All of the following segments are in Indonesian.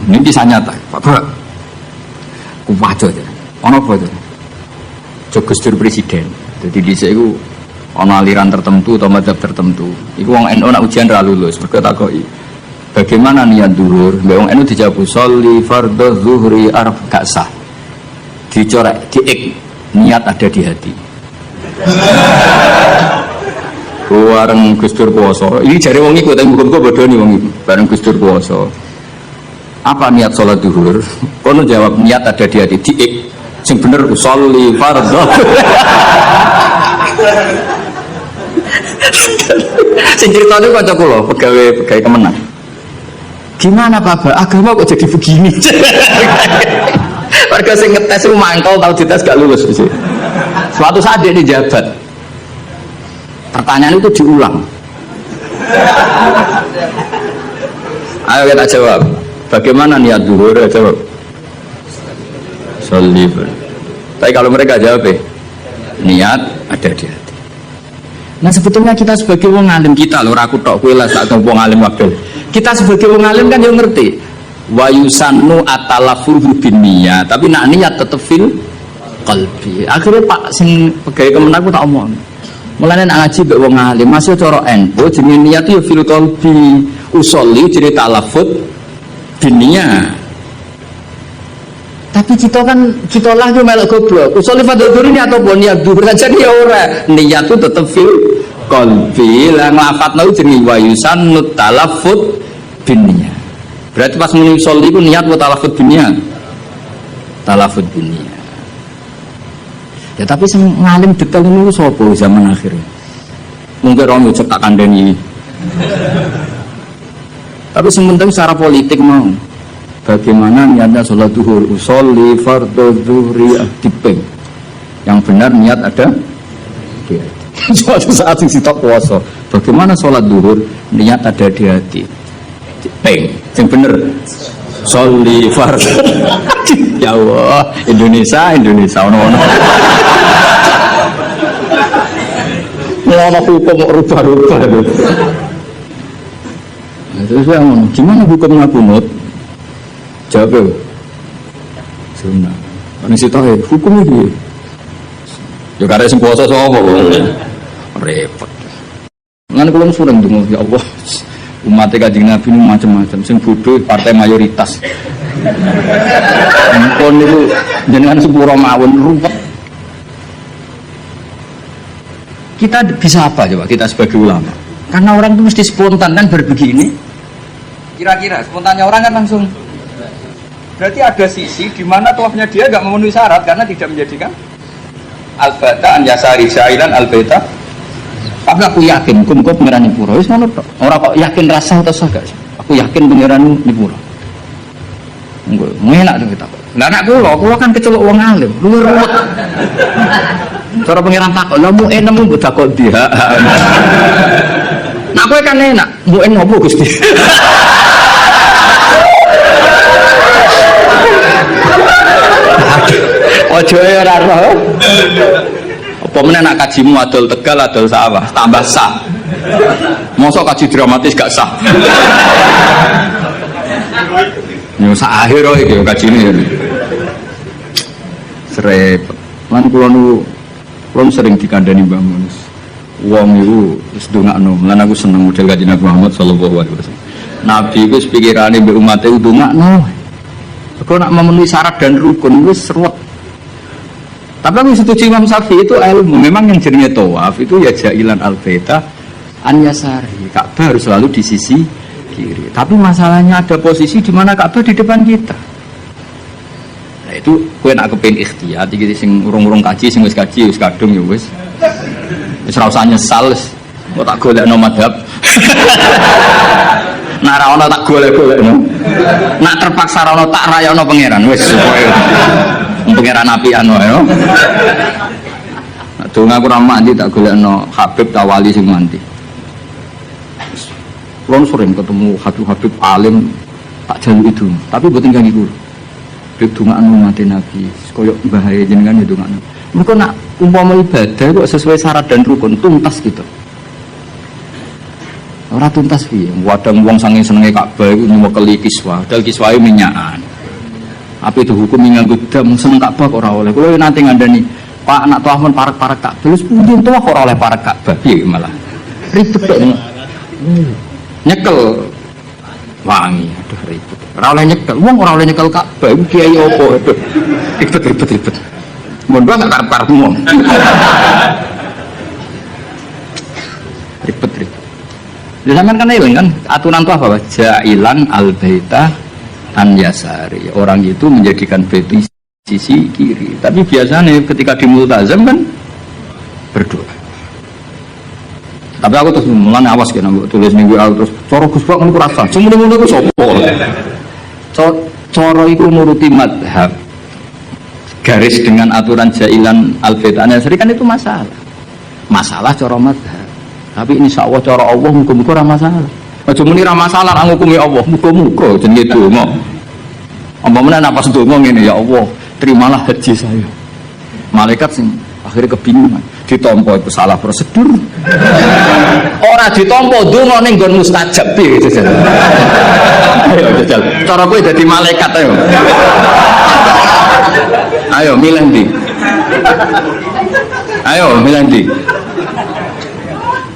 Ini kisah nyata, Pak Bro. Kuwajo ya. Ono apa itu? Gus Dur presiden. Jadi di situ ono aliran tertentu atau madzhab tertentu. Iku wong NU nak ujian ra lulus, mergo takoki. Bagaimana niat zuhur? Mbak wong NU dijawab sholli fardhu zuhri araf gak sah. Dicorek, diik niat ada di hati. Bareng Gus Dur puasa. Ini jare wong iku teng hukum kok bodoni wong iku. Bareng Gus Dur puasa. Apa niat sholat zuhur? Kono jawab niat ada di hati. Diik sing bener sholli fardhu. Sing ceritane kanca kula, pegawai Kemenang. Gimana Pak? Agama kok jadi begini? Warga sing ngetes itu mangkal tahu dites gak lulus sih. Suatu saat dia dijabat. Pertanyaan itu diulang. Ayo kita jawab. Bagaimana niat zuhur? Jawab. Sholli. Tapi kalau mereka jawab niat ada di hati. Nah sebetulnya kita sebagai wong alim kita loh, aku tok kowe lah sak wong alim wakil. Kita sebagai wong alim kan yo ngerti. Wa yusannu atalafur bin niyyah, tapi nak niat tetep fil qalbi. Akhirnya Pak sing pegawai Kemenang aku tak omong. Mulane nak ngaji mbek wong alim masih cara NU jenenge niat yo fil qalbi. Usolli jenenge talafut bin niyyah. Tapi kita kan kita lah yo melok goblok. Usolli fardhu ini atau niat dhuhur saja ya ora. Niat itu tetep fil qalbi. Lah nglafatno jenenge wa yusannu talafut bin niyyah. Berarti pas muni sholli itu niat wa talafut dunia. Talafut dunia. Ya tapi sing ngalim detail niku sapa zaman akhir. Mungkin orang yo cetak kandhani. Tapi sementing secara politik mau. Bagaimana niatnya sholat zuhur? Usolli fardhu zuhri dipeng. Yang benar niat ada. Suatu saat sing sitok puasa. Bagaimana sholat zuhur? Niat ada di hati. Peng, yang bener sholli fardhu. Ya Allah, Indonesia ono-ono. Ngono hukum rubah-rubah. Terus gimana hukum ngabunut? Jawab. Sunnah. Kan sitok hukum iki. Ya karek sing puasa sapa kok. Repot. Lan kula sering ndonga ya Allah. Umat Kanjeng Nabi ini macam-macam, sing bodoh partai mayoritas. Ampun niku jenengan sepuro mawon ruwet. Kita bisa apa coba kita sebagai ulama? Karena orang itu mesti spontan kan berbegini. Kira-kira spontannya orang kan langsung. Berarti ada sisi di mana tawafnya dia enggak memenuhi syarat karena tidak menjadikan al-bata an yasari jailan al-bata. Tapi aku yakin hukum kau pengiran Nipuro. Orang kok yakin rasa atau sah gak? Aku yakin pengiran Nipuro. Enak tuh kita. Lah anak kulo kan kecelok wong alim. Lu ruwet. Cara pengiran takok, lah mu enem mbok takok dia. Nah kowe kan enak, mu en ngopo Gusti? Ojo ora roh. Apa meneh nak kajimu adol Tegal adol sawah tambah sah. Mosok kaji dramatis gak sah. Yo sak akhir iki kajine. Serepet. Lan kula nu sering dikandani Mbah Mun. Wong iku wis ndongakno. Lan aku seneng model Kanjeng Nabi Muhammad sallallahu alaihi wasallam. Nabi iku pikirane mbek umat e ndongakno. Kok nak memenuhi syarat dan rukun wis seruat. Tapi aku setuju Imam Syafi'i itu ilmu. Memang yang jenenge tawaf itu ya jailan al-baita an yasari. Ka'bah harus selalu di sisi kiri. Tapi masalahnya ada posisi di mana Ka'bah di depan kita. Nah itu kowe nak kepengin ikhtiyat iki sing urung-urung kaji sing wis kaji wis kadung ya wis. Wis ora usah nyesal wis. Kok tak golekno madhab. Nak ra ono tak golek-golekno. Nak terpaksa ra ono tak rayono pangeran wis supaya pengiran apian wae yo. Donga aku ra mandi tak golekno Habib Tawali sing mandi. Wong sering ketemu Habib alim tak jalu itu, tapi mboten kangge guru. Habib dongakno mati Nabi, koyo bahaya jenengan ya dongakno. Mergo nak umpama ibadah kok sesuai syarat dan rukun tuntas gitu. Ora tuntas piye. Wadang wong saking senenge Ka'bah iku nyemekeli kiswah, dal kiswahe minyakan. Apa itu hukum nganggo dam seneng Ka'bah kok ora oleh. Kulo nanti ngandani, Pak nak tuah men parek-parek Ka'bah. Terus pundi tuah kok ora oleh parek Ka'bah piye malah. Ribet kok. Nyekel wangi, aduh ribet. Ora oleh nyekel, wong ora oleh nyekel Ka'bah iku kiai opo. Ribet. Mun gua gak karep-karep wong. Ribet. Ya sampean kan eling kan aturan itu apa? Jailan al-baita an yasari. Orang itu menjadikan bait sisi kiri. Tapi biasanya ketika di multazam kan berdoa. Tapi aku terus mulane awas kena tulis minggu aku terus cara Gus Bak ngono rasa. Semono-mono ku sapa? Cara iku nuruti mazhab. Garis dengan aturan jailan al-baita an yasari kan itu masalah. Masalah cara mazhab. Tapi insya Allah cara Allah muka-muka ramah masalah. Aja muni ramah masalah ra ngukumi Allah, muka-muka jenenge donga. Umpamane napa sedonga ngene ya Allah, terimalah haji saya. Malaikat sing akhirnya kebingungan, ditampa itu salah prosedur. Ora ditampa donga ning nggon mustajab piye jajal. Ayo jajal. Cara kowe dadi malaikat ayo. Ayo milih ndi? Ayo milih ndi?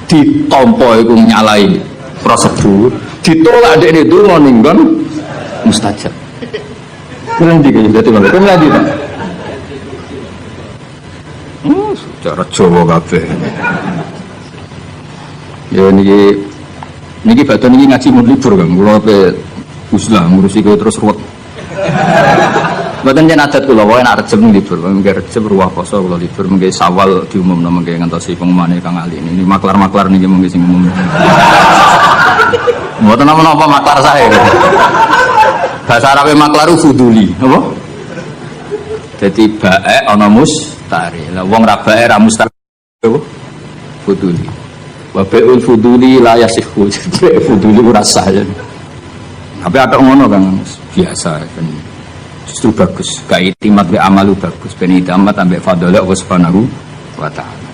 Ditompo iku nyalahi prosedur, ditolak dekne donga ning nggon mustajab. Kuwi ndi iki dadi malah kuwi ndi. Secara Jawa kabeh. Ya niki badan niki ngaji mun libur kan, kula pe uslah ngurusi kowe terus ruwet. Mboten yen adat kula wae nek Rejeb libur, mengke Rejeb ruwah poso kula libur, mengke Sawal diumumno mengke ngantosi pengumumane Kang Ali. Ini maklar-maklar niki mengke sing umum. Mboten napa-napa maklar saya. Bahasa Arabe maklar fuduli, apa? Dadi bae ana mustari. Lah wong ra bae ra mustari apa? Fuduli. Wa bai'ul fuduli la yasihhu. Fuduli ora sah. Tapi ada ngono Kang biasa kan. Justru bagus, gak itimat be amalu bagus, ben itimat ambek fadhole Allah Subhanahu wa taala.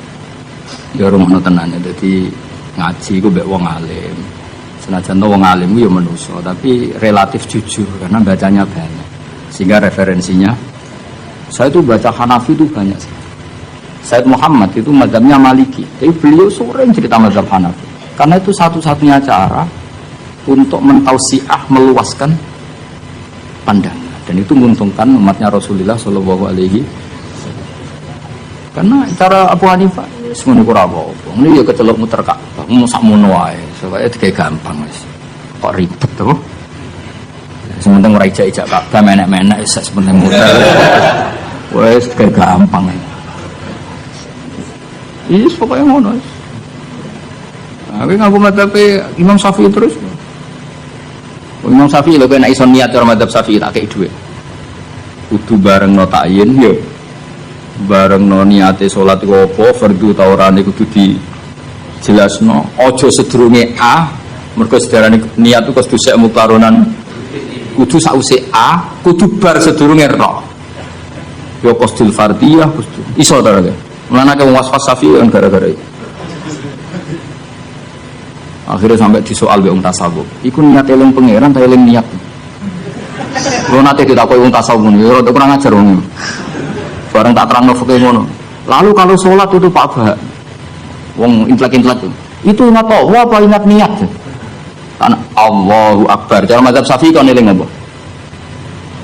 Ya rumono tenan dadi ngaji ku mbek wong alim. Senajan wong alim ku ya manusa, tapi relatif jujur karena bacanya banyak. Sehingga referensinya saya itu baca Hanafi itu banyak sih. Said Muhammad itu mazhabnya Maliki, tapi beliau sering cerita mazhab Hanafi. Karena itu satu-satunya cara untuk mentausiah meluaskan pandangan. Dan itu menguntungkan umatnya Rasulullah Shallallahu Alaihi Wasallam. Karena cara Abu Hanifah semuanya kurang apa. Ini ya kecelok muter Ka'bah, musak munuai, supaya kayak gampang mas. Kok ribet tuh? Sementing orang ijak Ka'bah menek-menek, sementing muter. Wes kayak gampang ya. Ini pokoknya ngono. Tapi ngaku matape Imam Syafi'i terus. Imam Syafi'i lho kena iso niat cara madzhab Syafi'i tak kei dhuwit. Kudu bareng no ta'yin yo. Bareng no niate salat iku apa, fardhu ta ora niku kudu dijelasno. Aja sedurunge A, mergo sedarane niat iku kudu sek muqaronan. Kudu sause A, kudu bar sedurunge ra. Yo qasdul fardhiyah kudu. Iso ta ora? Mulane wong waswas Syafi'i kan gara-gara itu. Akhirnya sampai disoal be tasawuf. Iku niat eling pangeran ta eling niat. Lo nate ditakoki wong tasawuf ngono, ya kurang ajar wong. Bareng tak terangno fikih ngono. Lalu kalau sholat itu Pak Bah. Wong intelek-intelek itu ingat Allah apa ingat niat? Kan Allahu Akbar. Cara mazhab Syafi'i kon eling apa?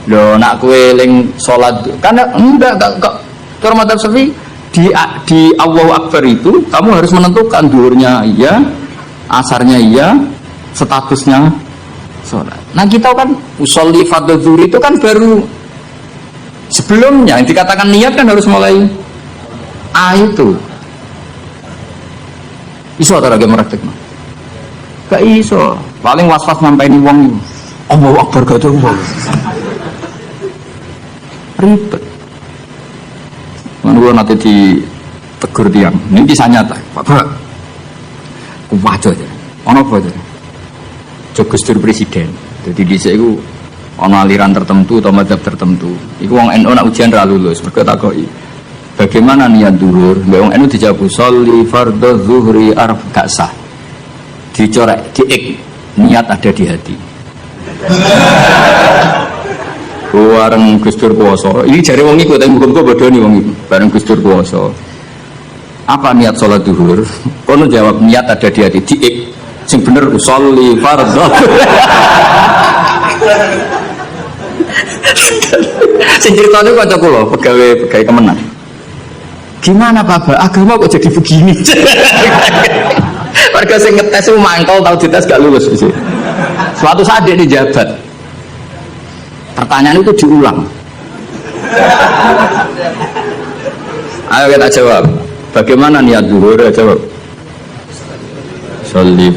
Lho nak kowe eling sholat kan enggak. Cara mazhab Syafi'i di Allahu Akbar itu kamu harus menentukan dhuwurnya iya, asarnya iya, statusnya sholat. Nah kita kan usolli fardhu zuhur itu kan baru sebelumnya yang dikatakan niat kan harus mulai itu. Iso atau lagi meraktek mah? Gak iso. Paling was-was sampai ini wong Allahu Akbar gak ada wong. Ribet. Menurut nanti ditegur tiang. Ini kisah nyata. Pak kuwajo aja. Ono apa aja? Jogus Dur presiden. Jadi di sini itu ono aliran tertentu atau mazhab tertentu. Iku wong NU nak ujian ra lulus. Mergo takoki. Bagaimana niat zuhur? Mbak wong NU dijawab sholli fardhu zuhri arf gak sah. dicorek, niat ada di hati. Bareng Gus Dur puasa. Ini jare wong iku tapi muga-muga bodoni wong iku. Bareng Gus Dur puasa. Apa niat sholat duhur? Kono jawab niat ada di hati. Sing bener usolli fardhu. Sing ceritane kanca kula, pegawai kemenang. Gimana Pak? Agama kok jadi begini? Warga sing ngetes itu mangkal tahu dites gak lulus sih. Suatu saat dia dijabat. Pertanyaan itu diulang. Ayo kita jawab. Bagaimana niat zuhur? Jawab. Sholli.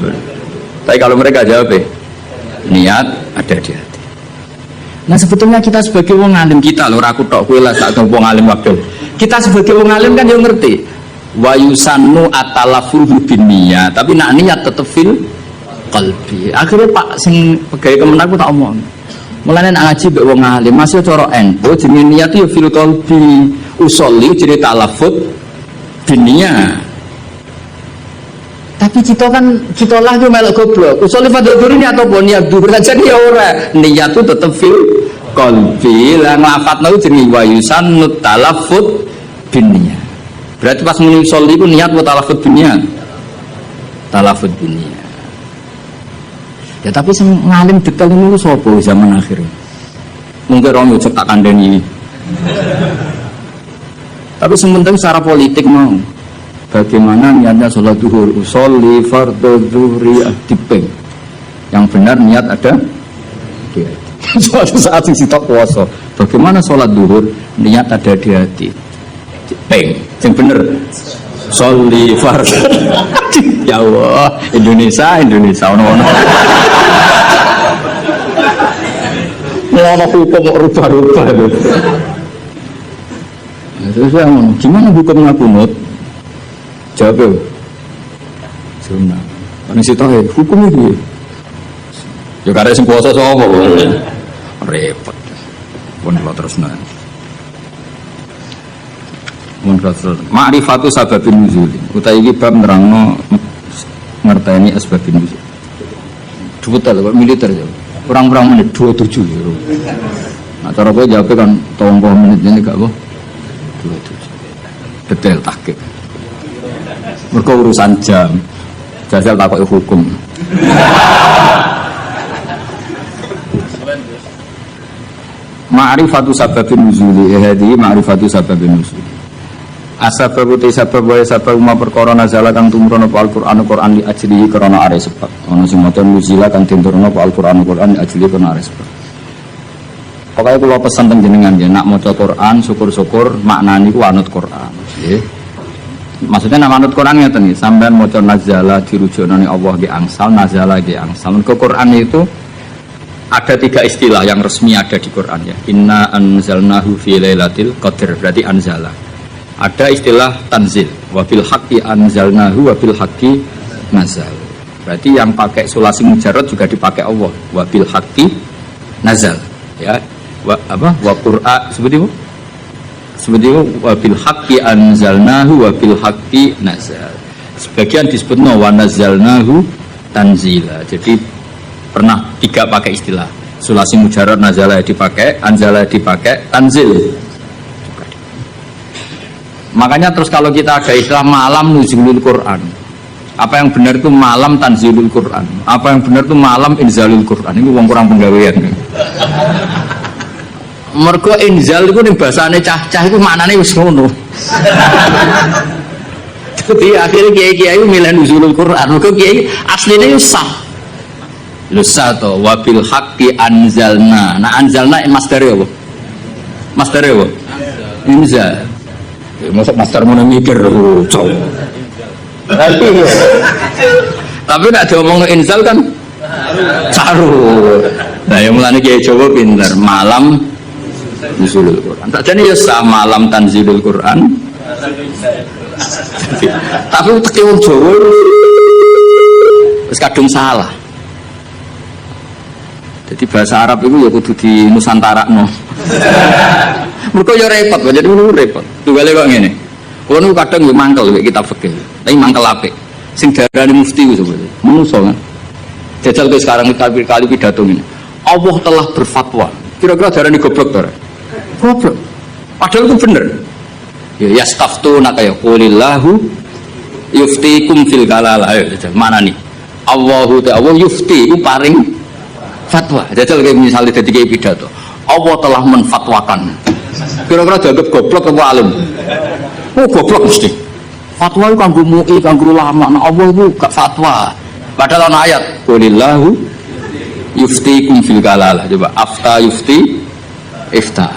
Tapi kalau mereka jawab niat ada di hati. Nah sebetulnya kita sebagai wong alim kita loh, aku tok kowe lah sak wong alim wakil. Kita sebagai wong alim kan yo ngerti. Wa yusannu atalaful binniyat, tapi nak niat tetep fil qalbi. Akhirnya Pak sing pegawai kemenang aku tak omong. Mulane nak ngaji mbek wong alim masih cara ento jenenge niat yo fil qalbi. Usolli jenenge talafut binniyat. Tapi kita lah yo melok goblok. Usolli fadhur ini atau niat dhuhur saja ya ora. Niat itu tetep fil qalbi. Lah nglafatno jenenge wa yusannu talafut binniyat. Berarti pas muni usolli itu niat wa talafut binniyat. Talafut binniyat. Ya tapi sing ngalim detail niku sapa zaman akhir. Mungkin orang yo tak kandhani. Tapi sementing secara politik mau bagaimana niatnya sholat duhur, usolli fardhu dzuhri dipeng. Yang benar niat ada di hati. Suatu saat sing sitok puasa, bagaimana sholat duhur niat ada di hati. Dipeng. Yang benar sholli fardhu. Ya Allah, Indonesia ono-ono. Ono hukum rubah-rubah lho. Terus saya ngomong, gimana hukumnya kunut? Jawab sunnah. Kan isi tahu hukum itu. Ya karena sing puasa sapa repot. Pun kalau terus nanti. Ma'rifatu sababin nuzul. Utai iki bab nerangno ngerteni asbabin nuzul. Duwetal kok militer ya. Kurang-kurang menit 27 ya. Nah cara kowe jawab kan 30 menit ini gak apa. 27. Detail tahqiq. Mergo urusan jam. Jajal takoki hukum. Ma'rifatu sababin nuzul. Hadi ma'rifatu sababin nuzul. Asbab uti sabab wae sabab ma perkara nazala kang tumurun apa Al-Qur'an Qur'an li ajlihi krana are sebab. Ana sing maca nuzila kang tinturna apa Al-Qur'an Qur'an li ajlihi krana are sebab. Pokoke kula pesen teng jenengan nggih nak maca Qur'an syukur-syukur maknane ku anut Qur'an. Nggih. Maksudnya nak anut Qur'an ngeten nggih, sampean maca nazala dirujukane Allah nggih angsal, nazala nggih angsal. Ke Qur'an itu ada 3 istilah yang resmi ada di Qur'an ya. Inna anzalnahu fi lailatul qadr, berarti anzala. Ada istilah tanzil, wa bil haqqi anzalnahu wa bil haqqi nazal. Berarti yang pakai sulasi mujarrad juga dipakai Allah, wa bil haqqi nazal. Ya, wa qur'a seperti itu wa bil haqqi anzalnahu wa bil haqqi nazal. Sebagian disebutnya wa nazalnahu tanzila. Jadi pernah 3 pakai istilah. Sulasi mujarrad nazala dipakai, anzala dipakai, tanzil. Makanya terus kalau kita ada istilah malam nuzulul Quran, apa yang benar itu malam tanzilul Quran, apa yang benar itu malam inzalul Quran. Ini wong kurang penggawean. Mergo inzal itu ning bahasane cah-cah itu maknane wis ngono. Jadi akhirnya kiai-kiai milih nuzulul Quran. Mergo kiai asline wis sah. Lho sah to wa bil haqqi anzalna. Nah anzalna masdare apa? Masdare apa? Inzal. Masuk master mau mikir tapi nak diomong inzal kan saru. Nah yang mulanya kiai Jawa pinter malam nuzulul Quran. Tak jadi ya sah malam tanzilul Quran. Tapi teki wong Jawa wis kadung salah. Jadi bahasa Arab itu ya kudu di Nusantara no. Mereka ya repot, jadi itu repot. Tunggalnya kok gini. Kalau itu kadang ya mangkel kita fikir, tapi mangkel apik. Sing darani mufti ku sapa? Manusa kan. Jajal ke sekarang kali pidato ini. Allah telah berfatwa. Kira-kira darani goblok ta? Goblok. Padahal itu bener. Ya yastaftuna kaya qulillahu yuftikum fil kalalah. Ayo mana nih? Allahu ta'ala yufti itu paring fatwa. Jajal kayak misalnya dadi kayak pidato. Allah telah menfatwakan. Kira-kira dianggap goblok apa alim? Oh goblok mesti. Fatwa itu kanggo MUI, kanggo ulama. Nah Allah itu gak fatwa. Padahal ana ayat qulillahu yuftikum fil kalalah. Coba afta yufti ifta.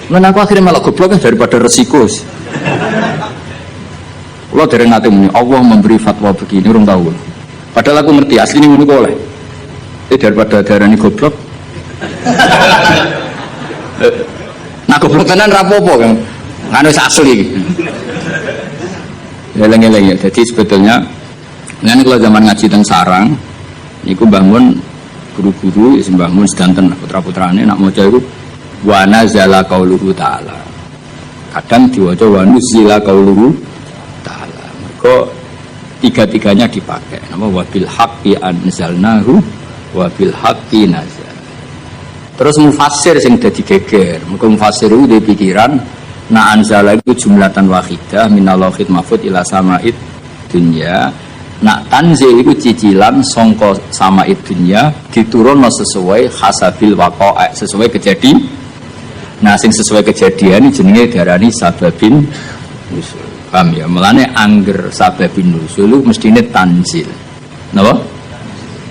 Mana aku akhirnya malah goblok daripada resiko. Kalau dari nanti muni Allah memberi fatwa begini orang tahu. Padahal aku ngerti asli ini kok oleh. Daripada darani goblok. Nah goblok tenan rapopo kan. Nganu asli. Eleng-eleng ya. Jadi sebetulnya ini kalau zaman ngaji teng sarang niku bangun guru-guru isi bangun sedanten putra-putrane nak maca iku wa nazala qauluhu ta'ala. Kadang diwaca wa nuzila qauluhu ta'ala. Mergo tiga-tiganya dipakai. Nama wa bil haqqi anzalnahu wa bil haqqi nazal. Terus mufassir sing dadi geger. Mergo mufassir itu di pikiran na anzala itu jumlatan wahidah minallahil mahfuz ila sama'id dunya. Nak tanzil itu cicilan songko sama'id dunya diturunno sesuai hasabil waqa'a, sesuai kejadian. Nah sing sesuai kejadian ini jenenge darani sababin nusul. Paham ya? Mulane angger sababin nusul mestine tanzil. Napa?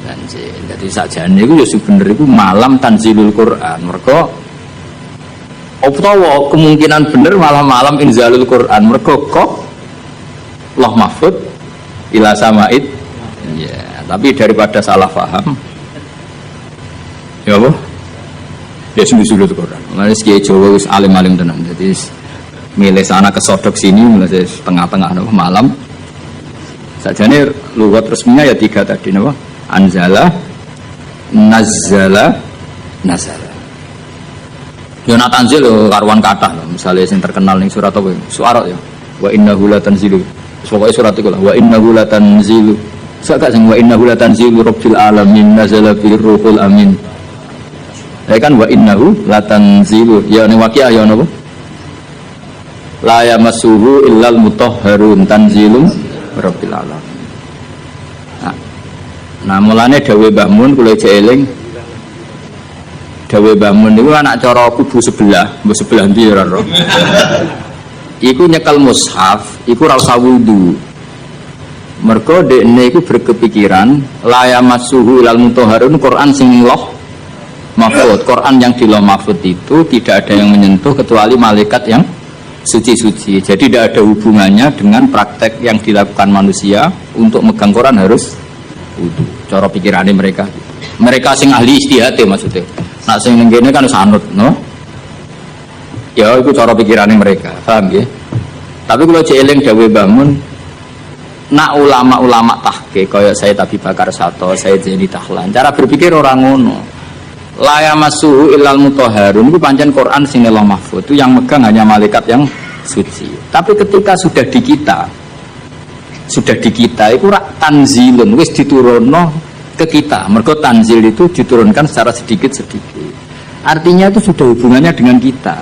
Tanzil. Dadi sakjane iku ya sebenere iku malam tanzilul Quran. Mergo utawa kemungkinan bener malah malam inzalul Quran. Mergo kok Allah mahfud ila sama'id. Ya, tapi daripada salah paham. Ya apa? Ya sungguh-sungguh Quran. Mulane Kiai Jawa wis alim-alim tenan. Jadi milih sana kesodok sini mulai tengah-tengah napa malam. Sajane lugat resminya ya tiga tadi napa? Anzala, nazzala, nazala. Ya nak tanzil karuan kathah lho. Misale sing terkenal ning surat apa? Suara ya. Wa innahu latanzilu. Pokoknya surat itu lah. Wa innahu latanzilu. Sak sing wa innahu latanzilu rabbil alamin nazala bir ruhul amin. Ya kan wa innahu latanzilu. Ya ning waqiah ya napa? La yamassuhu illal mutahharun tanzilum rabbil alamin. Nah mulane dawuh Mbah Mun kula eling. Dawuh Mbah Mun niku anak cara kubu sebelah, mbok sebelah ndi ora ro. Iku nyekel mushaf, iku ora usah wudu. Mergo dekne iku berkepikiran la yamassuhu ilal mutahharun Quran sing loh mahfud. Quran yang di loh mahfud itu tidak ada yang menyentuh kecuali malaikat yang suci-suci. Jadi tidak ada hubungannya dengan praktek yang dilakukan manusia untuk megang Quran harus wudu. Cara pikirannya mereka. Mereka sing ahli istihad maksudnya. Nak sing ning kene kan sanut, no? Ya itu cara pikirannya mereka, paham ya? Tapi kalau jeeling dawuh bangun, nak ulama-ulama tahqiq kaya saya Abi Bakar Sato, saya Zaini Tahlan, cara berpikir orang ngono. La yamassuhu illal mutahharun itu pancen Quran sing Allah mahfuz itu yang megang hanya malaikat yang suci. Tapi ketika sudah di kita itu rak tanzilun wis diturunno ke kita. Mergo tanzil itu diturunkan secara sedikit-sedikit. Artinya itu sudah hubungannya dengan kita.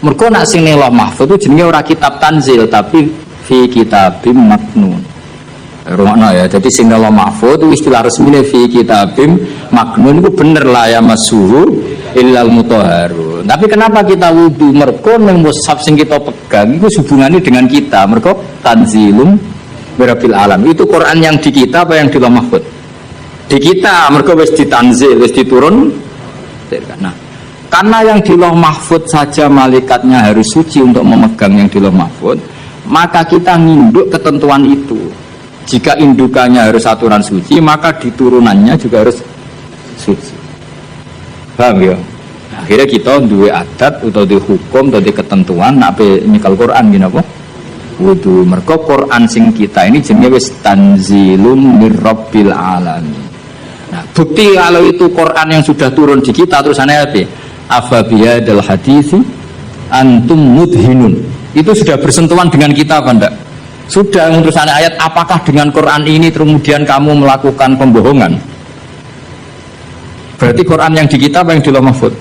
Mergo nak sing Allah mahfuz itu jenenge ora kitab tanzil tapi fi kitabim maknun. Rumakna ya. Jadi sing Allah mahfuz itu istilah resmine fi kitabim maknun itu bener la yamassuhu illal mutahharun. Tapi kenapa kita wudu? Mergo ning mushaf sing kita pegang itu hubungannya dengan kita. Mergo tanzilum birabbil alam. Itu Quran yang di kita apa yang di Allah mahfuz? Di kita. Mergo wis ditanzil, wis diturun. Nah, karena yang di Lauh Mahfud saja malaikatnya harus suci untuk memegang yang di Lauh Mahfud, maka kita nginduk ketentuan itu. Jika indukannya harus aturan suci, maka diturunannya juga harus suci. Paham ya? Akhirnya kita dua adat atau di hukum atau di ketentuan nak nyekel Quran gini apa? Wudu. Mergo Quran sing kita ini jenenge wis tanzilum mirabbil alamin. Nah, bukti kalau itu Quran yang sudah turun di kita terus aneh apa? Afabiyadal hadisi antum mudhinun. Itu sudah bersentuhan dengan kita apa enggak? Sudah urusan ayat, apakah dengan Quran ini kemudian kamu melakukan pembohongan? Berarti Quran yang di kita apa yang di Lauh Mahfuz?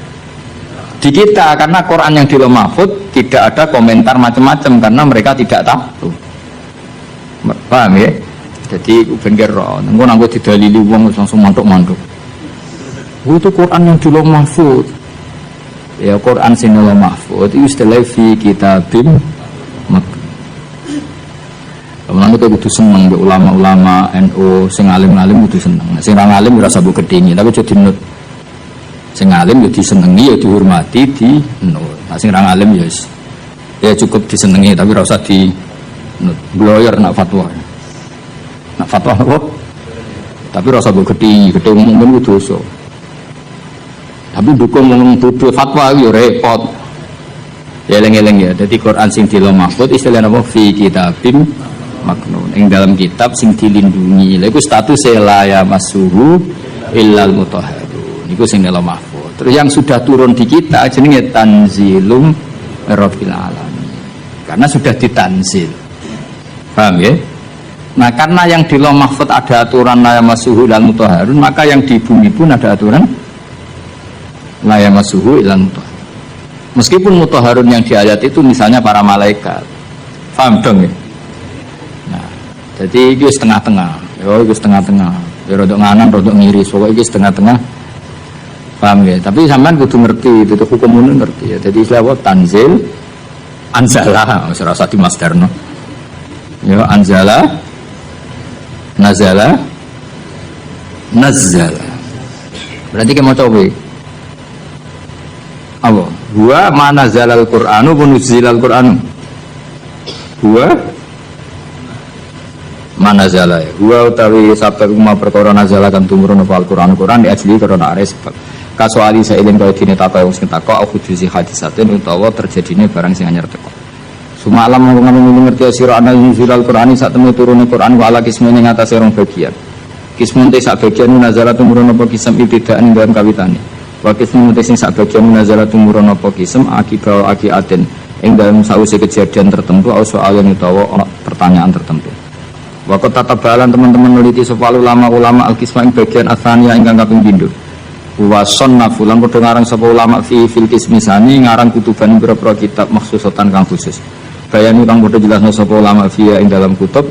Di kita, karena Quran yang di Lauh Mahfuz tidak ada komentar macam-macam karena mereka tidak tahu. Paham ya? Jadi bener nunggu nanggo didalili wong langsung mantuk-mantuk. Itu Quran yang di Lauh Mahfuz. Ya Quran sing Lauh Mahfuz itu istilah fi kitabim maknun. Kemudian itu kudu seneng be ulama-ulama NU sing alim-alim kudu seneng. Sing ra alim ora usah mbok gedhingi, tapi aja dinut. Sing alim ya disenengi ya dihormati di nur. Nah sing ra alim ya cukup disenengi tapi ora usah di nut. Bloyer nak fatwa. Nak fatwa apa? Tapi ora usah mbok gedhingi, gedhe mung dosa. Tapi dukung ngomong tuduh fatwa ya repot. Ya eling-eling ya. Dadi Quran sing di Lauh Mahfuz istilahnya apa? Fi kitabim maknun. Ing dalam kitab sing dilindungi. Lha iku status la ya masuhu illal mutahharun. Niku sing Lauh Mahfuz. Terus yang sudah turun di kita jenenge tanzilum rabbil alamin. Karena sudah ditanzil. Paham ya? Nah, karena yang di Lauh Mahfuz ada aturan la ya masuhu illal mutahharun, maka yang di bumi pun ada aturan la yamassuhu illal mutahharun. Meskipun mutahharun yang di ayat itu misalnya para malaikat. Paham dong ya? Nah, jadi itu setengah-tengah. Ya itu setengah-tengah. Ya rodok nganan, rodok ngiri. Pokoknya itu setengah-tengah. Paham ya? Tapi sampean kudu ngerti itu hukum umum ngerti ya. Jadi istilah tanzil anzala, ora usah dimasdarno. Ya anzala nazala nazzala. Berarti kita mau coba apa? Huwa mana zalal Qur'anu punuzilal Qur'anu. Huwa mana zalal. Huwa utawi sabab umma perkara nazala kan tumurun apa Al-Qur'an Qur'an di asli karena ada sebab. Kasuali sailin kaya dene takok wong sing takok aku juzi hadisatin utawa terjadine barang sing anyar teko. Sumalam ngomong ngerti sira ana zilal Qur'ani sak temene turune Qur'an wa ala kismene ngatasé rong bagian. Kismun te sak bagian nazala tumurun apa kisam ibtidaan dalam kawitane. Wakis memutusing sak bagian nazala tumurun apa kisem akibat akiaten ing dalam sause kejadian tertentu atau soal yang utawa pertanyaan tertentu. Waktu tatabalan teman-teman meneliti sapa ulama al-kisma ing bagian asania ingkang kaping pindho. Wa sannafu lan padha ngarang sapa ulama fil kismisani ngarang kutuban pira-pira kitab maksusatan kang khusus. Bayani kang padha jelasno sapa ulama fiya ing dalam kutub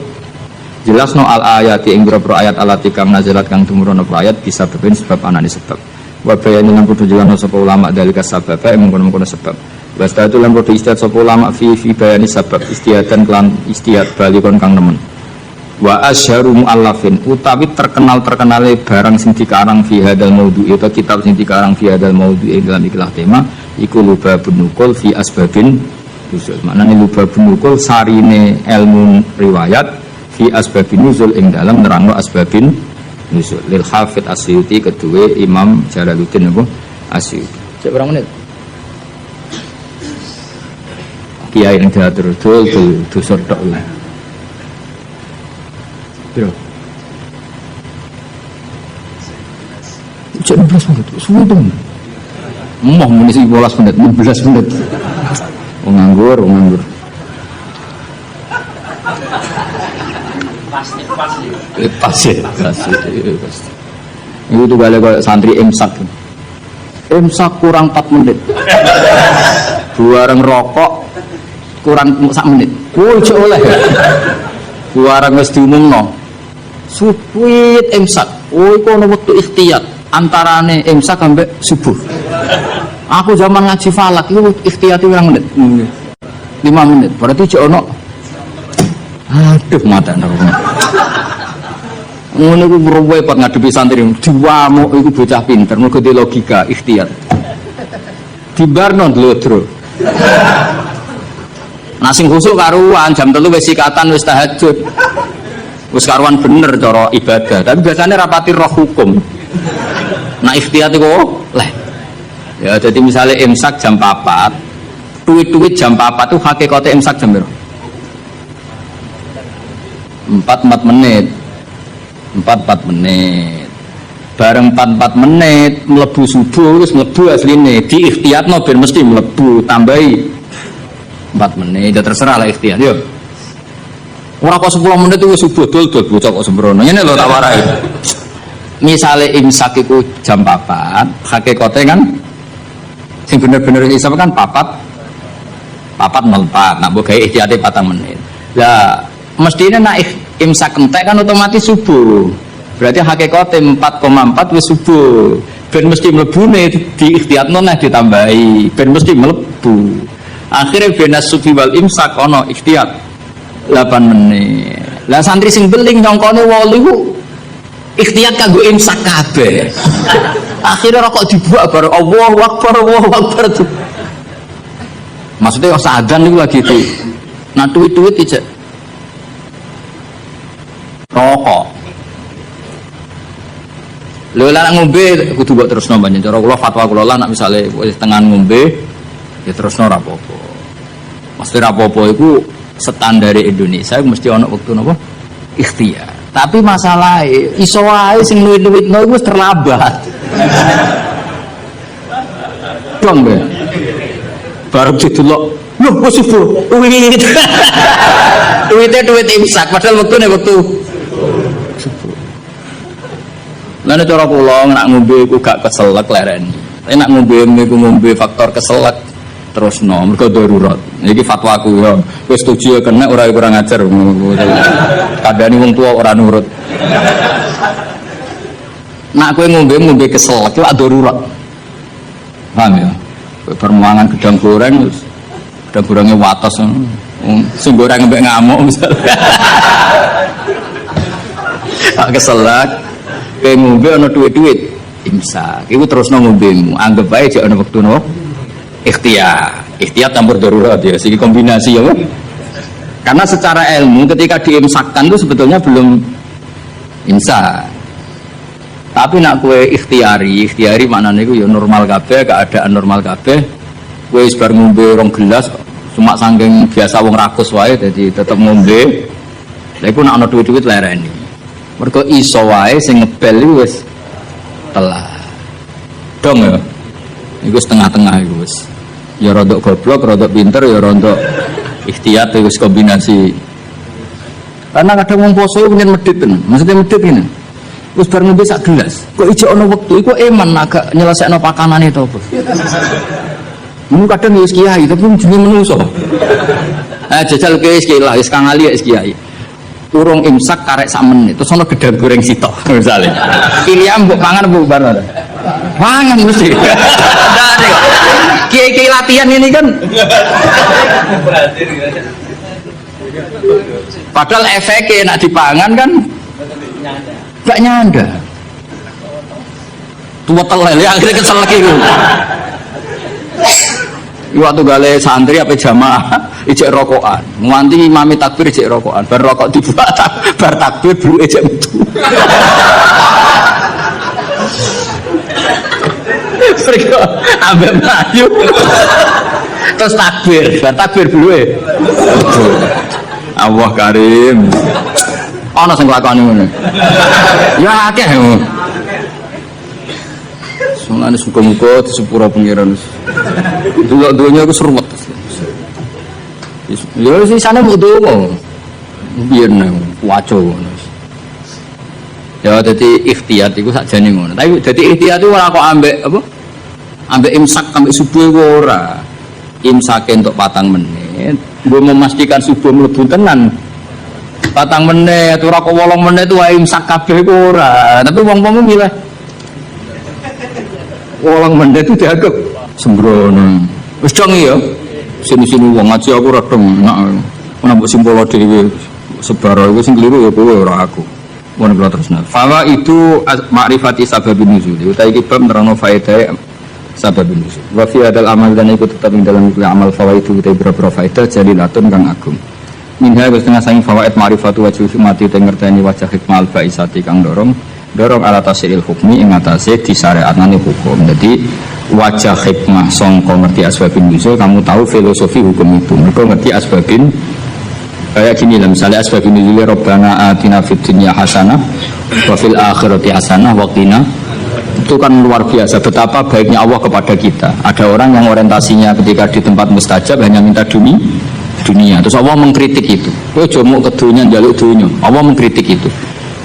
jelasno al ayati ing pira-pira ayat alati kang nazalat kang tumurun apa ayat bisa beben sebab anane sebab. Wa bayani lan kudu jelasno sapa ulama dalika sabab mengkono-mengkono sebab. Wasta itu lan kudu istihad sapa ulama fi bayani sabab istihadan kelan istihad balikon kang nemen. Wa asyharu muallafin utawi terkenale barang sing dikarang fi hadal maudhu itu kitab sing dikarang fi hadal maudhu ing dalam ikhlas tema iku lubabun nukul fi asbabin nuzul. Maknane lubabun nukul sarine ilmu riwayat fi asbabin nuzul ing dalam nerangno asbabin nuzul lil Hafidz Asyuti kedua Imam Jalaluddin apa Asyuti. Cek berapa menit? Kiai yang diatur dul sordok lah. Bro. Cek 12 menit. Suwe dong. Mau munisi 12 menit, 15 menit. Nganggur. Pasti. Itu tuh balik santri imsak kurang 4 menit. Buareng rokok kurang 1 menit. Ojo oleh. Buareng wis diumumno. Suwit imsak. Iku ono wektu ikhtiyat antarane imsak sampai subuh. Aku zaman ngaji falak itu ikhtiyat pirang menit? 5 menit. Berarti jek ono aduh mata nang. Ngono iku repot ngadepi santri diwamuk iku bocah pinter mergo di logika ikhtiyat. Dibarno dlodro. Nah sing khusuk karuan jam 3 wis sikatan wis tahajud. Wis karuan bener cara ibadah, tapi biasanya rapati roh hukum. Nah ikhtiyat iku leh. Ya jadi misalnya imsak jam 4, duit jam 4 tuh hakikate imsak jam berapa? 4 menit. 4 menit. Bareng 4 menit mlebu subuh wis mlebu asline di ikhtiyatno ben mesti mlebu tambahi 4 menit ya terserah lah ikhtiyat yo. Ora kok 10 menit itu wis subuh dol-dol bocah kok sembrono. Ngene lho tak warai. Misale imsak iku jam 4, hakikate kan sing bener-bener isap kan 4:04. Nak mbok gawe ihtiyate 4 menit. Lah mestine nak imsak entek kan otomatis subuh. Berarti hakikate 4,4 wis subuh. Ben mesti mlebune di ikhtiyatno nah ditambahi. Ben mesti mlebu. Akhirnya benas sufi wal imsak ono ikhtiyat 8 menit. Lah santri sing beling nyongkone 8 iku ikhtiyat kanggo imsak kabeh. Akhirnya rokok dibuat baru Allahu Akbar tuh. Maksudnya sadar niku lagi itu. Nah tuit-tuit ijek rokok. Lho lah ngombe kudu mbok terusno banjur cara kula fatwa kula lah nek misale wis tengan ngombe ya terusno ra apa-apa. Mesti ra apa-apa iku standar Indonesia mesti ana wektu napa ikhtiar. Tapi masalahnya iso wae sing nuwit-nuwitno iku wis terlambat. Dong be. Baru didelok, lho kok subuh. Duit. Duit imsak padahal wektune wektu subuh. Lah nek cara kula nek ngombe iku gak keselek lereni. Nek ngombe iku ngombe faktor keselek terus mergo darurat. Iki fatwaku ya. Wis setuju ya kena ora kurang ajar. Kadane wong tua ora nurut. Nak kowe ngombe kesel iki darurat. Paham ya? Permuangan gedang goreng gedang gorenge wates. Sing goreng mbek ngamuk misalnya. Pak keselak kowe ngombe ana duit-duit imsak. Iku terusno ngombemu. Anggap bae jek ana wektu no ikhtiar campur darurat ya, segi kombinasi ya. Karena secara ilmu ketika diimsakkan itu sebetulnya belum imsak. Tapi nak kue ikhtiari maknanya itu ya normal kabeh, keadaan normal kabeh. Kue sebar ngombe 2 gelas, cuma saking biasa wong rakus wae, jadi tetap ngombe. Lha iku nak ana duit-duit lereni. Mergo iso wae sing ngebel wis telat. Dong ya. Iku setengah-tengah iku wis. Ya rodok goblok, rodok pinter, ya rodok ikhtiyat wis kombinasi. Karena kadang wong poso punya medit tenan. Maksudnya medit ngene. Wis bar ngombe sak gelas. Kok ijek ana wektu iku eman agak nyelesekno pakanane to apa. Mun kadang wis kiai tapi jenenge menungso. Jajal ke wis kiai, wis kang ali wis kiai. Urung imsak karek sak menit terus ana gedang goreng sitok misale. Pilihan mbok pangan mbok bar. Pangan mesti. Kiai-kiai latihan ini kan. Padahal efeknya nak dipangan kan gak nyanda. Tua telel ya akhirnya kesel lagi. Waktu gale santri apa jamaah ijek rokokan. Nganti imami takbir ijek rokokan. Bar rokok dibuat bar takbir buru ijek metu. Mereka ambek melayu terus takbir dulu Allah karim ana sing lakoni ngono ya akeh Mulane muga-muga disepuro pengiran. Delok donya iku seruwet. Ya sisane mbok donga. Biyen waco ngono. Ya dadi ikhtiyat iku sakjane ngono. Tapi dadi ikhtiyat iku ora kok ambek apa? Ambek imsak sampai subuh iku ora. Imsake entuk 4 menit. Nggo memastikan subuh mlebu tenan. 4 menit, ora kok 8 menit wae imsak kabeh iku ora. Tapi wong-wong milih 8 menit itu dianggap sembrono. Wis dong ya. Sini-sini wong ngaji aku ora dong enak. Ana mbok simpolo dhewe sebar iku sing kliru ya kowe ora aku. Mun kula terusna. Fawa itu ma'rifati sababin nuzul. Utai iki bab nerangno faedah sababin nuzul. Wa fi hadal amal dan ikut tetap ing dalam amal fawaid utai berapa faedah jalilatun kang agung. Minha setengah saking fawaid ma'rifatu wajhi mati te ngerteni wajah hikmah al-faisati kang dorong ala tasiril hukmi ing atase disyariatane hukum. Jadi wajah hikmah sangka ngerti asbabin nuzul, kamu tahu filosofi hukum itu. Mergo ngerti asbabin kayak gini lah, misalnya asbabun nuzul Rabbana atina fid dunya hasanah wa fil akhirati hasanah wa qina. Itu kan luar biasa betapa baiknya Allah kepada kita. Ada orang yang orientasinya ketika di tempat mustajab hanya minta dunia. Terus Allah mengkritik itu. Kowe aja mau ke dunia njaluk dunia. Allah mengkritik itu.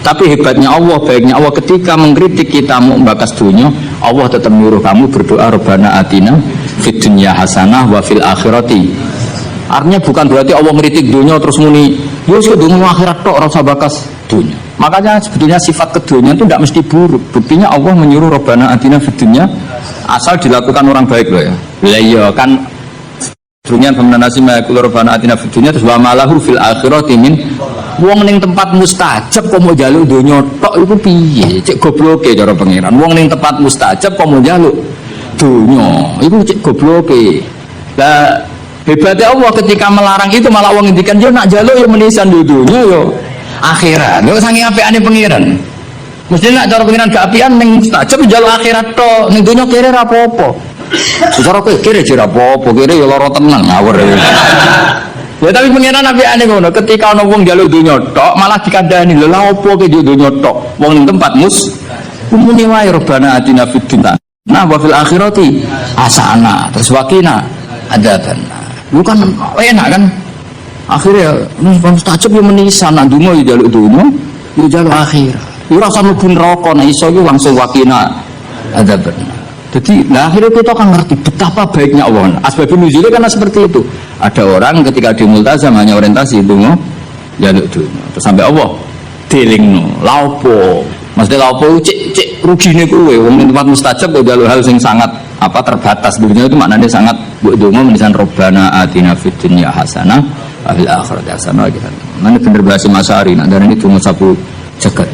Tapi hebatnya Allah, baiknya Allah ketika mengkritik kita mau bakas dunia, Allah tetap menyuruh kamu berdoa Rabbana atina fid dunya hasanah wa fil akhirati. Artinya bukan berarti Allah mengkritik dunia terus muni, yo wis kudu akhirat tok ora usah bakas dunia. Makanya sebetulnya sifat keduanya itu tidak mesti buruk. Buktinya Allah menyuruh Rabbana atina fid dunya asal dilakukan orang baik loh ya. Lah iya kan dunia pemenanasi mayakul Rabbana atina fid dunya terus wa malahu fil akhirati min wong ning tempat mustajab kok mau njaluk donya tok iku piye? Cek gobloke cara pangeran. Wong ning tempat mustajab kok mau njaluk donya iku cek gobloke. Lah hebatnya Allah ketika melarang itu malah wong ngendikan yo nak njaluk yo menisan donya yo akhirat. Yo saking apikane pangeran. Mesti nak cara pangeran gak apian ning mustajab njaluk akhirat tok, ning donya kere ra apa-apa. Secara kere jera apa-apa, kere yo lara tenan ngawur. Ya tapi pengiran nabi aneh ngono, ketika ono wong njaluk donya tok malah dikandani lho lha opo ke donya tok wong ning tempat umune wae Rabbana atina fid dunya nah wa fil akhirati hasanah terus waqina adzaban. Lu kan enak kan akhirnya mustajab yo menisan nak donga yo njaluk donya yo njaluk akhirat. Yo ora usah mlebu neraka nek iso yo langsung waqina adzaban. Jadi, nah akhirnya kita akan ngerti betapa baiknya Allah. Asbabun nuzulnya karena seperti itu. Ada orang ketika di multazam hanya orientasi itu mau jaluk dunia. Terus sampai Allah dilingno, laupo. Maksudnya laupo cek rugine kowe wong ning tempat mustajab kok jaluk hal sing sangat terbatas. Dunia itu maknanya sangat mbok donga menisan Rabbana atina fid dunya hasanah wa fil akhirati hasanah gitu. Mana bener bahasa Masari nak darani donga sapu jagat.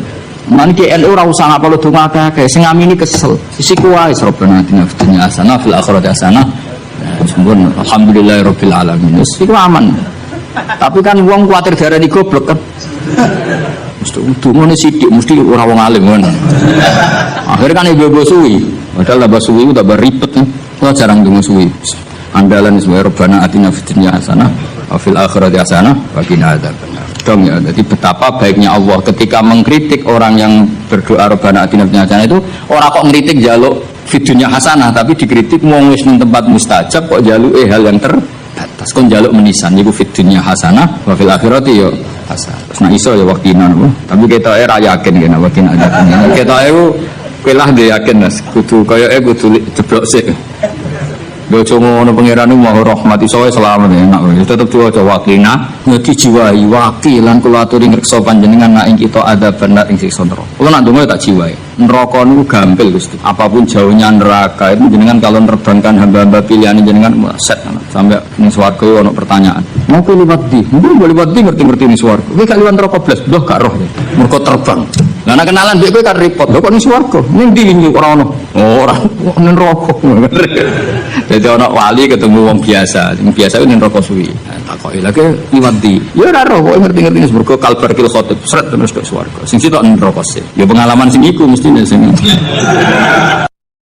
Man ki NU ora usah ngapalo donga akeh, sing ngamini kesel. Sisiku wae Rabbana atina fid dunya hasanah fil akhirati hasanah. Sempurna. Alhamdulillahirabbil alamin. Iku aman. Tapi kan wong kuwatir darani goblok kan. Mesti dungane sithik mesti ora wong alim ngono. Akhire kan ibu suwi. Padahal tambah suwi tambah ribet kan. Kok jarang donga suwi. Andalan sebagai Rabbana atina fid dunya hasanah wa fil akhirati hasanah wa qina adzabannar. Dong ya, jadi betapa baiknya Allah ketika mengkritik orang yang berdoa Rabbana atina fid dunya hasanah itu orang kok ngritik jaluk fid dunya hasanah tapi dikritik wong wis ning tempat mustajab kok jaluke hal yang terbatas kon jaluk menisan niku fid dunya hasanah wa fil akhirati yo hasanah. Terus nek iso ya wakinan tapi ketoke ra yakin kene wakin ada. Ketoke ku kelah dhe yakin Mas kudu koyoke kudu jeblok sik. Lho cuma ono pangeran mau rahmat iso selamat enak tetep diwaca wakina ngeti jiwai wakilan kula aturi ngreksa panjenengan nek kita ada benar ing siksa neraka. Kula nak ndonga tak jiwai. Neraka niku gampil Gusti. Apapun jauhnya neraka itu jenengan kalau nerbangkan hamba-hamba pilihan jenengan set sampai ning swarga ono pertanyaan. Mau liwat di? Mungkin boleh liwat di ngerti-ngerti ning swarga. Kowe gak liwat neraka blas, ndoh gak roh. Mergo terbang. Lah nek kenalan mbek kowe kan repot. Lho kok ning swarga? Ning ndi ora ono. Ora ning neraka. Jadi ono wali ketemu wong biasa, sing biasa ning neraka suwi. Takoki lagi liwat di. Ya ora roh, kok ngerti-ngerti wis mergo kalbar kil khotib sret terus ke swarga. Sing sitok ning neraka sih. Ya pengalaman sing iku mestine sing